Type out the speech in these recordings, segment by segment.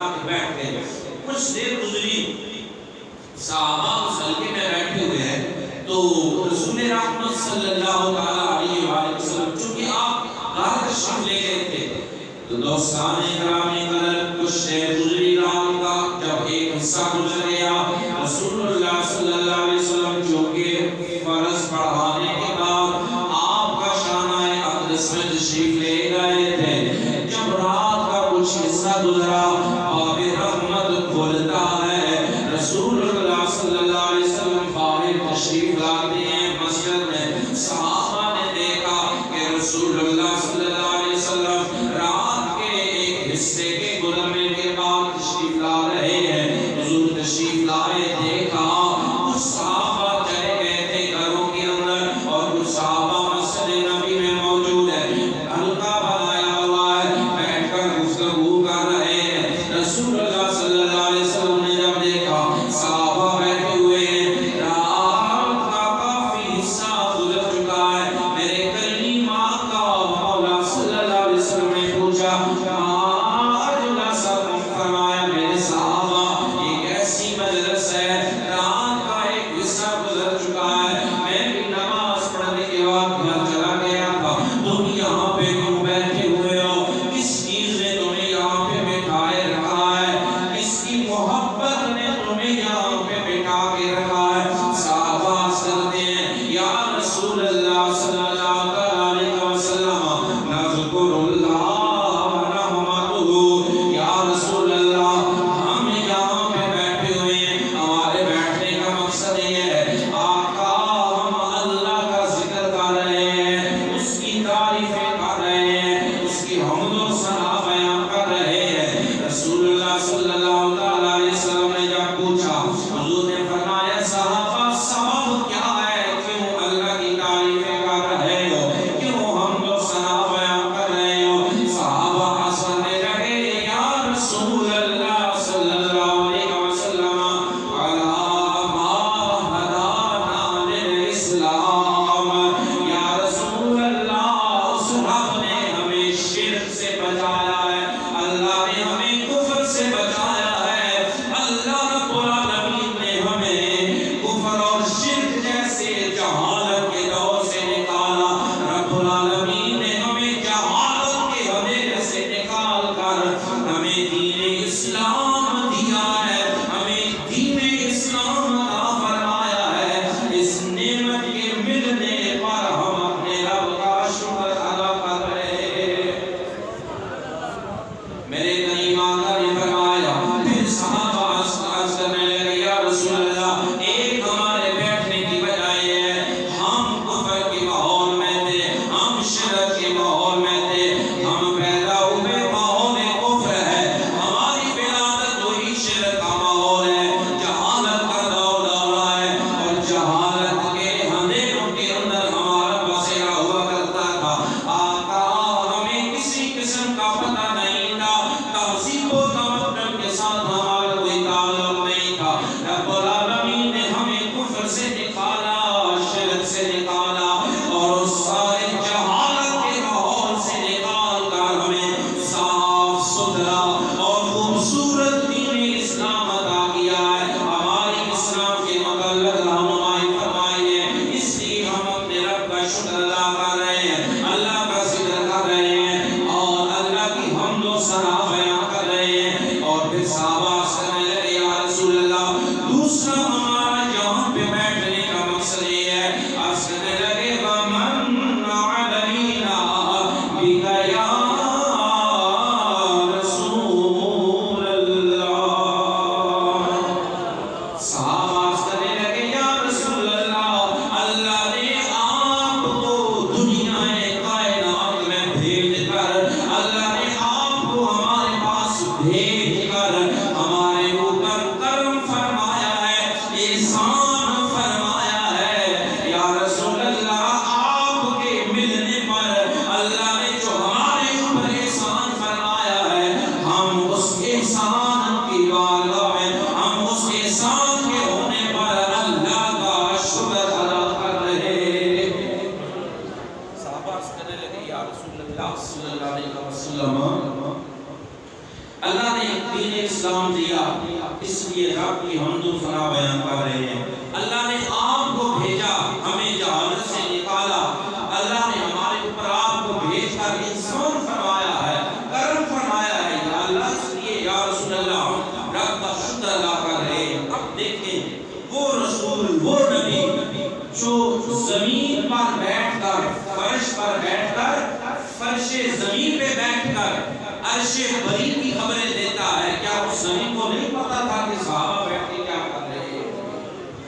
بیٹھ گئے. کچھ دیر گزری، صحابہ مسلکے میں بیٹھے ہوئے ہیں، تو رسول رحمت صلی اللہ علیہ وآلہ وسلم چونکہ آپ گھر تشریف لے گئے تھے، تو دوستان گرامی قدر کچھ دیر گزری رات کا، جب ایک حصہ گزر گیا، رسول اللہ صلی اللہ علیہ وسلم چونکہ فرض پڑھانے کے بعد آپ کا شانہ اقدس میں تشریف لے گئے تھے. جب رات کا کچھ حصہ گزرا، باب رحمت کھولتا ہے، رسول اللہ صلی اللہ علیہ وسلم باہر تشریف لاتے ہیں مسجد میں. صحابہ نے دیکھا کہ رسول اللہ صلی اللہ علیہ وسلم رات کے ایک حصے کے گزرنے کے بعد تشریف لا رہے ہیں. حضور تشریف لائے، دیکھا کچھ صحابہ چلے گئے تھے گھروں کے اندر، اور کچھ صحابہ مسجد نبی میں موجود ہے، ہلکا بنایا ہوا ہے، بیٹھ کر گفتگو کر رہے ہیں. رسول اللہ صلی اللہ علیہ وسلم نے جب دیکھا صحابہ بیٹھے ہوئے ہیں، رات کا کافی حصہ گزر چکا ہے، میرے کریم آقا مولا صلی اللہ علیہ وسلم نے پوچھا، فرمایا میرے صحابہ یہ کیسی مجلس ہے، رات کا ایک حصہ گزر چکا ہے، میں بھی نماز پڑھنے کے بعد گھر چلا گیا تھا، تم یہاں پہ کیوں بیٹھے ہوئے ہو؟ کس چیز نے تمہیں یہاں پہ بٹھائے رکھا ہے؟ کس کی محبت نے تمہیں یہاں پہ بٹھا کے رکھا ہے؟ صحابہ کرتے ہیں، یا رسول اللہ صلی اللہ علیہ وسلم نذکر اللہ ونحمدہ، یا رسول اللہ ہم یہاں پہ بیٹھے ہوئے ہیں، ہمارے بیٹھنے کا مقصد یہ ہے آقا ہم اللہ کا ذکر کر رہے ہیں، اس کی تعریفیں کر رہے ہیں، اس کی حمد و ثنا بیان کر رہے ہیں. رسول اللہ صلی اللہ علیہ وسلم نے جب پوچھا، حضور نے فرمایا صحابہ سبب کیا ہے، کیوں اللہ کی تعریفیں کر رہے ہو، کیوں حمد و ثنا بیان کر رہے ہو؟ صحابہ ہنسنے لگے، یا رسول اللہ صلی اللہ علیہ وسلم علی ما ہدانا للاسلام، یا رسول اللہ اس رب نے ہمیں شرک سے بچایا ہے، اللہ نے ہمیں کفر سے بچایا ہے، اللہ رب العالمین نے ہمیں کفر اور شرک جیسے جہالت کے دور سے نکالا، رب العالمین نے ہمیں جہالت کے اندھیرے سے نکال کر ہمیں دین اسلام دیا ہے، ہمیں دین اسلام عطا فرمایا ہے. اس نعمت کے ملنے پر ہم اپنے رب کا شکر ادا کر رہے ہیں. میرے کریم آقا نے فرمایا، پھر صحابہ عرض کرنے لگے، یا رسول اللہ ایک ہمارے بیٹھنے کی وجہ یہ ہے ہم کفر کے ماحول میں تھے، ہم شرک کے ماحول میں تھے، ہم پیدا ہوئے ماحول کفر ہے، ہماری ولادت ہوئی شرک کا ماحول ہے، جہالت کا دور دورہ ہے، اور جہالت کے اندھیروں کے اندر ہمارا بسیرا ہوا کرتا تھا. آقا ہمیں کسی قسم کا پتہ نہیں تھا، تہذیب و تمدن کے ساتھ ہمارا کوئی تعلق نہیں تھا. رب العالمین نے ہمیں کفر سے نکالا، شرک سے نکالا، اور اس سارے جہالت کے ماحول سے نکال کر ہمیں صاف ستھرا اور خوبصورت دین اسلام عطا کیا ہے. ہماری اسلام کے متعلق رہنمائی فرمائی ہے، اس لیے ہم اپنے رب کا شکر ادا کر رہے ہیں، اللہ کا ذکر کر رہے ہیں، اور اللہ کی حمد و ثنا بیان کر رہے ہیں. اور پھر صحابہ کہنے لگے، یا رسول اللہ دوسرا ہمارا یہاں پہ بیٹھنے کا مقصد یہ ہے. عرض کرنے لگے، وَمَنْ عَلَيْنَا بِكَ یا رسول اللہ. صحابہ کہنے لگے، یا رسول اللہ اللہ نے آپ کو دنیا کائنات میں بھیج کر، اللہ نے آپ کو ہمارے پاس بھیج کر ہمارے اوپر کرم فرمایا ہے، احسان فرمایا ہے. یا رسول اللہ آپ کے ملنے پر اللہ نے جو ہمارے اوپر احسان فرمایا ہے، ہم اس احسان کی بارگاہ میں، ہم اس احسان کے ہونے پر اللہ کا شکر ادا کر رہے ہیں. صحابہ کہنے لگے، یا رسول اللہ صلی اللہ علیہ وسلم اللہ نے دین اسلام دیا، اس لیے رب کی حمد و ثنا بیان کر رہے ہیں۔ اللہ نے آپ کو بھیجا، ہمیں جہالت سے نکالا، اللہ نے ہمارے اوپر آپ کو بھیج کر انسان فرمایا ہے، کرم فرمایا ہے۔ یا اللہ، اس لیے یا رسول اللہ رب کا شکر ادا کر رہے ہیں۔ اب دیکھیں وہ رسول، وہ نبی جو زمین پر بیٹھ کر، فرش پر بیٹھ کر، فرش زمین پہ بیٹھ کر عرش بری کی خبریں دیتا ہے، کیا اس زمین کو نہیں پتا تھا کہ صحابہ بیٹھ کے کیا کر رہے ہیں؟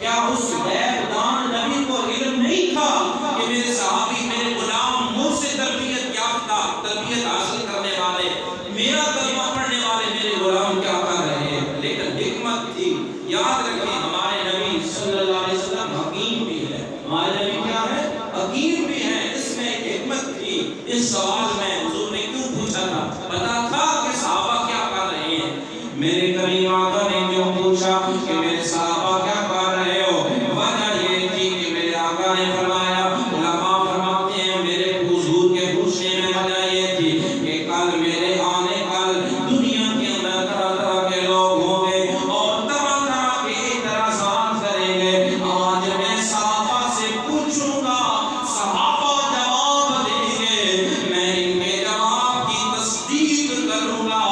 کیا اس غیب دان نبی کو علم نہیں تھا کہ میرے صحابی، میرے غلام، مجھ سے تربیت یافتہ، تربیت حاصل کرنے والے، میرا کلمہ پڑھنے والے میرے غلام کیا کر رہے ہیں؟ لیکن حکمت تھی۔ یاد رکھیں ہمارے نبی صلی اللہ علیہ وسلم حکیم بھی ہے، ہمارے نبی کیا ہے؟ حکیم بھی ہے۔ اس میں ایک حکمت تھی۔ اس سوال میں حضور نے کیوں پوچھا تھا؟ پتا تھا کہ صحابہ کیا کر رہے ہیں۔ میرے کریم آقا نے کیوں پوچھا کہ میرے صحابہ کیا کر رہے ہو؟ وجہ یہ تھی کہ میرے آقا نے فرمایا، علماء فرماتے ہیں میرے حضور کے پوچھنے میں وجہ یہ تھی کہ کل میرے آنے کل دنیا کے اندر طرح طرح کے لوگ ہوں گے اور طرح طرح کے اعتراضات کریں گے۔ آج میں صحابہ سے پوچھوں گا، صحابہ جواب دیں گے، میں ان کے جواب کی تصدیق کروں گا،